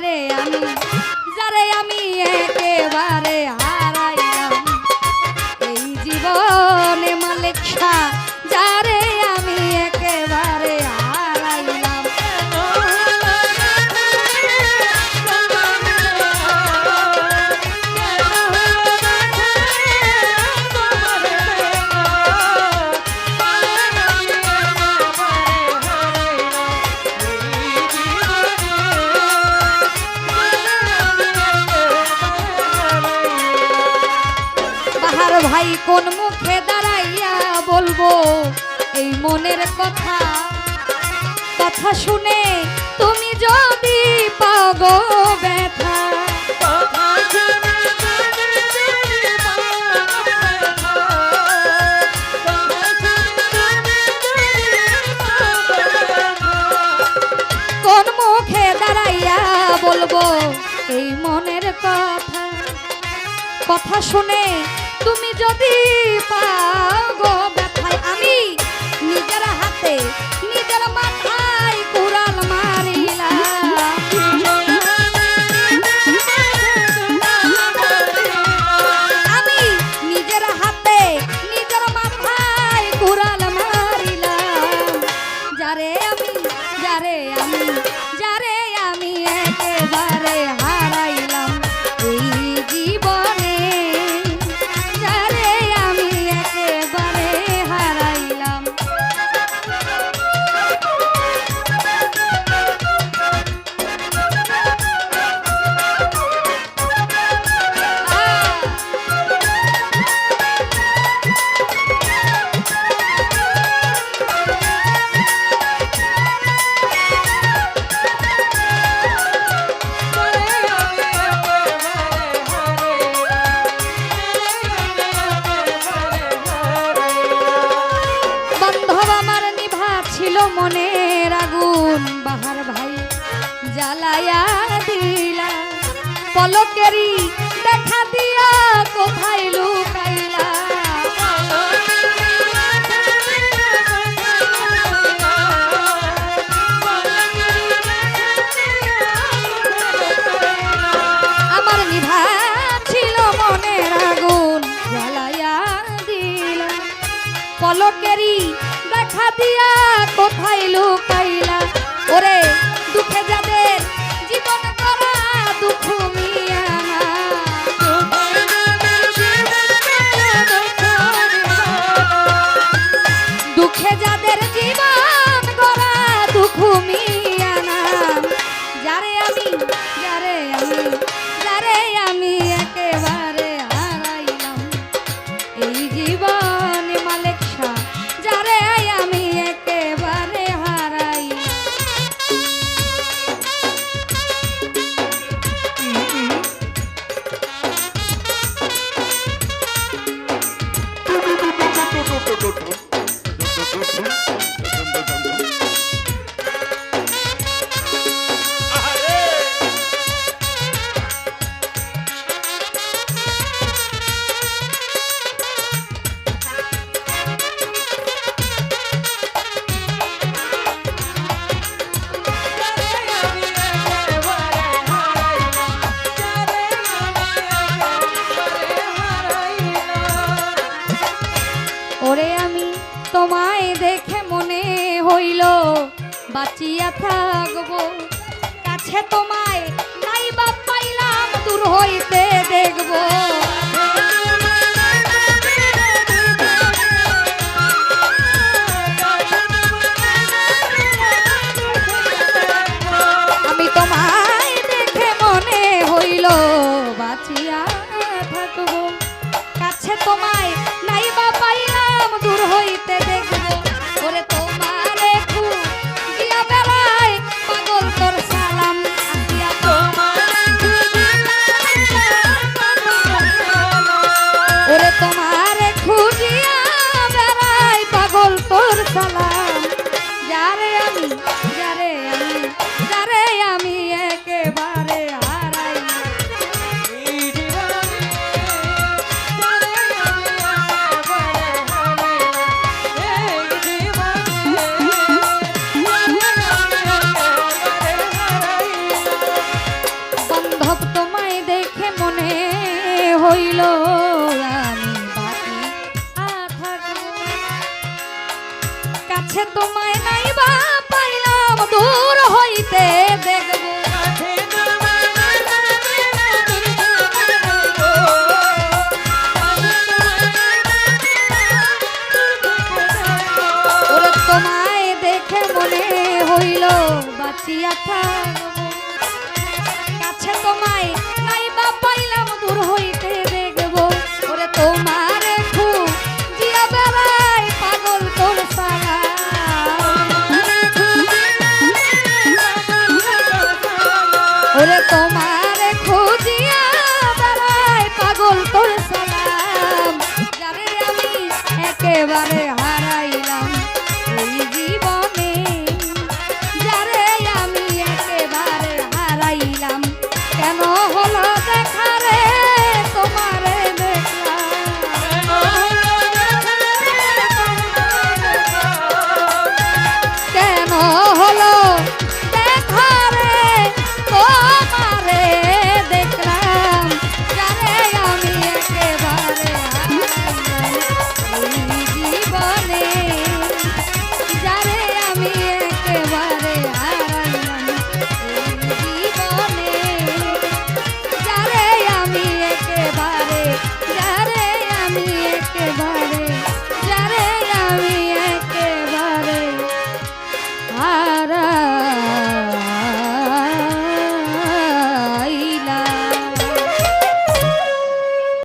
যারে আমি একেবারে হারাইলাম এই জীবনে মালিক শাহ যারে আমি একেবারে হারাইলাম ভাই কোন মুখে দাঁড়াইয়া বলবো এই মনের কথা কথা শুনে তুমি যদি পাও গো ব্যথা কোন মুখে দাঁড়াইয়া বলবো এই মনের কথা কথা শুনে তুমি যদি পাও গো ব্যথায় আমি নিজের হাতে নিজের মাথায় কুড়াল মারিলাম আমি নিজের হাতে নিজের মাথায় কুড়াল মারিলাম যারে আমি একেবারে হারাইলাম এই জীবনে মনের আগুন বাহার ভাই জ্বালায়া দিলা পলকেরি দেখা দিয়া কোথায় লুকাইলা আমার নিভা ছিল মনের আগুন জ্বালায়া দিলা পলকেরি দেখা দিয়া কোথায় লুকাইলা ওরে দুঃখে যাদের জীবন করা দুঃখ মিয়া দুঃখে যাদের জীবন করা দুঃখ মিয়া যারে আমি একেবারে হারাইলাম এই জীবনে মালিক শাহ যারে আমি একেবারে হারাই ওরে আমি তোমায় দেখে মনে হইল বাঁচিয়া থাকবো কাছে তোমায় নাই বা পাইলাম দূর হইতে দেখবো আমি তোমায় দেখে মনে হইল বাঁচিয়া থাকবো কাছে তোমায় নাই বা পাইলাম দূর হইতে দেখবো ওরে তোমারে খুঁজিয়া বেলায় পাগল তোর সালাম আসিয়া ওরে তোমারে খুঁজিয়া বেলায় পাগল তোর সালাম যারে আমি একেবারে হারাই বাঁচিয়া থাকবো। কাছে তোমায় নাই বা পাইলাম দূর হইতে দেখবো। ওরে তোমারে খুঁজিয়া বেড়াই পাগল তোর সালা। ওরে তোমারে খুঁজিয়া বেড়াই পাগল তোর সালাম। যারে আমি একেবারে হারাইলাম এই জীবনে, যারে আমি একেবারে হারাইলাম। কেন হলো দেখা রে তোমারে দেখলাম, কেন হলো দেখা রে তোমারে দেখলাম। যারে আমি একেবারে হারাইলাম এই জীবনে, যারে আমি একেবারে হারাইলাম এই জীবনে, যারে আমি একেবারে, যারে আমি একেবারে, যারে আমি একেবারে হারাইলাম।